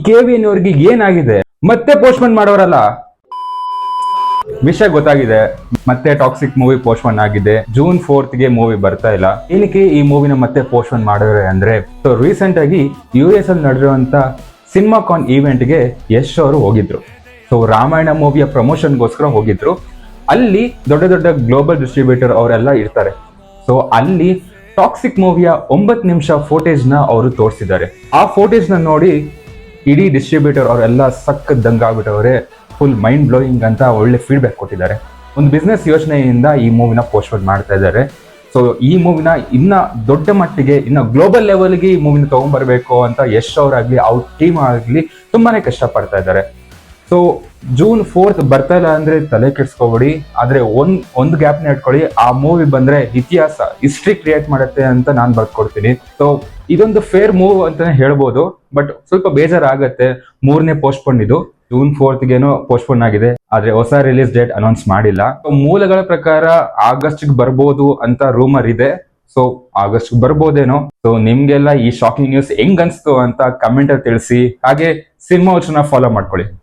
KVN ಅವ್ರಿಗೆ ಏನಾಗಿದೆ? ಮತ್ತೆ ಪೋಸ್ಟ್ಪೋನ್ ಮಾಡೋರಲ್ಲ. ವಿಷಯ ಗೊತ್ತಾಗಿದೆ, ಮತ್ತೆ ಟಾಕ್ಸಿಕ್ ಮೂವಿ ಪೋಸ್ಟ್ಪೋನ್ ಆಗಿದೆ. June 4th ಗೆ ಮೂವಿ ಬರ್ತಾ ಇಲ್ಲ. ಏನಕ್ಕೆ ಈ ಮೂವಿನ ಮತ್ತೆ ಪೋಸ್ಟ್ಪೋನ್ ಮಾಡಿದ್ರೆ ಅಂದ್ರೆ, ಸೊ ರೀಸೆಂಟ್ ಆಗಿ US ಅಲ್ಲಿ ನಡೆದಿರುವಂತ ಸಿನಿಮಾಕಾನ್ ಈವೆಂಟ್ ಗೆ ಯಶ್ ಅವರು ಹೋಗಿದ್ರು. ಸೊ ರಾಮಾಯಣ ಮೂವಿಯ ಪ್ರಮೋಷನ್ಗೋಸ್ಕರ ಹೋಗಿದ್ರು. ಅಲ್ಲಿ ದೊಡ್ಡ ದೊಡ್ಡ ಗ್ಲೋಬಲ್ ಡಿಸ್ಟ್ರಿಬ್ಯೂಟರ್ ಅವರೆಲ್ಲ ಇರ್ತಾರೆ. ಸೊ ಅಲ್ಲಿ ಟಾಕ್ಸಿಕ್ ಮೂವಿಯ 9 ನಿಮಿಷ ಫೋಟೇಜ್ ನ ಅವರು ತೋರಿಸಿದ್ದಾರೆ. ಆ ಫೋಟೇಜ್ ನ ನೋಡಿ ಇಡೀ ಡಿಸ್ಟ್ರಿಬ್ಯೂಟರ್ ಅವರೆಲ್ಲ ದಂಗಾಗ್ಬಿಟ್ಟವ್ರೆ. ಫುಲ್ ಮೈಂಡ್ ಬ್ಲೋಯಿಂಗ್ ಅಂತ ಒಳ್ಳೆ ಫೀಡ್ಬ್ಯಾಕ್ ಕೊಟ್ಟಿದ್ದಾರೆ. ಒಂದು ಬಿಸ್ನೆಸ್ ಯೋಚನೆಯಿಂದ ಈ ಮೂವಿನ ಪೋಸ್ಟ್ಪೋನ್ ಮಾಡ್ತಾ ಇದ್ದಾರೆ. ಸೊ ಈ ಮೂವಿನ ಇನ್ನ ದೊಡ್ಡ ಮಟ್ಟಿಗೆ, ಇನ್ನ ಗ್ಲೋಬಲ್ ಲೆವೆಲ್ಗೆ ಈ ಮೂವಿನ ತಗೊಂಡ್ಬರ್ಬೇಕು ಅಂತ ಯಶ್ ಅವರಾಗ್ಲಿ ಅವ್ರ ಟೀಮ್ ಆಗ್ಲಿ ತುಂಬಾನೇ ಕಷ್ಟಪಡ್ತಾ ಇದ್ದಾರೆ. ಸೊ June 4th ಬರ್ತಾ ಇಲ್ಲ ಅಂದ್ರೆ ತಲೆ ಕೆಡ್ಸ್ಕೊಬೇಡಿ. ಆದ್ರೆ ಒಂದು ಗ್ಯಾಪ್ನ ಇಟ್ಕೊಳ್ಳಿ, ಆ ಮೂವಿ ಬಂದ್ರೆ ಇತಿಹಾಸ, ಹಿಸ್ಟ್ರಿ ಕ್ರಿಯೇಟ್ ಮಾಡುತ್ತೆ ಅಂತ ನಾನ್ ಬರ್ಕೊಡ್ತೀನಿ. ಸೊ ಇದೊಂದು ಫೇರ್ ಮೂವ್ ಅಂತಾನೆ ಹೇಳ್ಬೋದು. ಬಟ್ ಸ್ವಲ್ಪ ಬೇಜಾರಾಗತ್ತೆ, 3ನೇ ಪೋಸ್ಟ್ಪೋನ್ ಇದು. June 4th ಗೇನೋ ಪೋಸ್ಟ್ಪೋನ್ ಆಗಿದೆ, ಆದ್ರೆ ಹೊಸ ರಿಲೀಸ್ ಡೇಟ್ ಅನೌನ್ಸ್ ಮಾಡಿಲ್ಲ. ಮೂಲಗಳ ಪ್ರಕಾರ ಆಗಸ್ಟ್ ಬರ್ಬೋದು ಅಂತ ರೂಮರ್ ಇದೆ. So August ಬರ್ಬೋದೇನೋ. ಸೊ ನಿಮ್ಗೆಲ್ಲ ಈ ಶಾಕಿಂಗ್ ನ್ಯೂಸ್ ಹೆಂಗ್ ಅನ್ಸ್ತು ಅಂತ ಕಮೆಂಟ್ ಅಲ್ಲಿ ತಿಳಿಸಿ. ಹಾಗೆ ಸಿನಿಮಾ ವಾಚ್ ನ ಫಾಲೋ ಮಾಡ್ಕೊಳ್ಳಿ.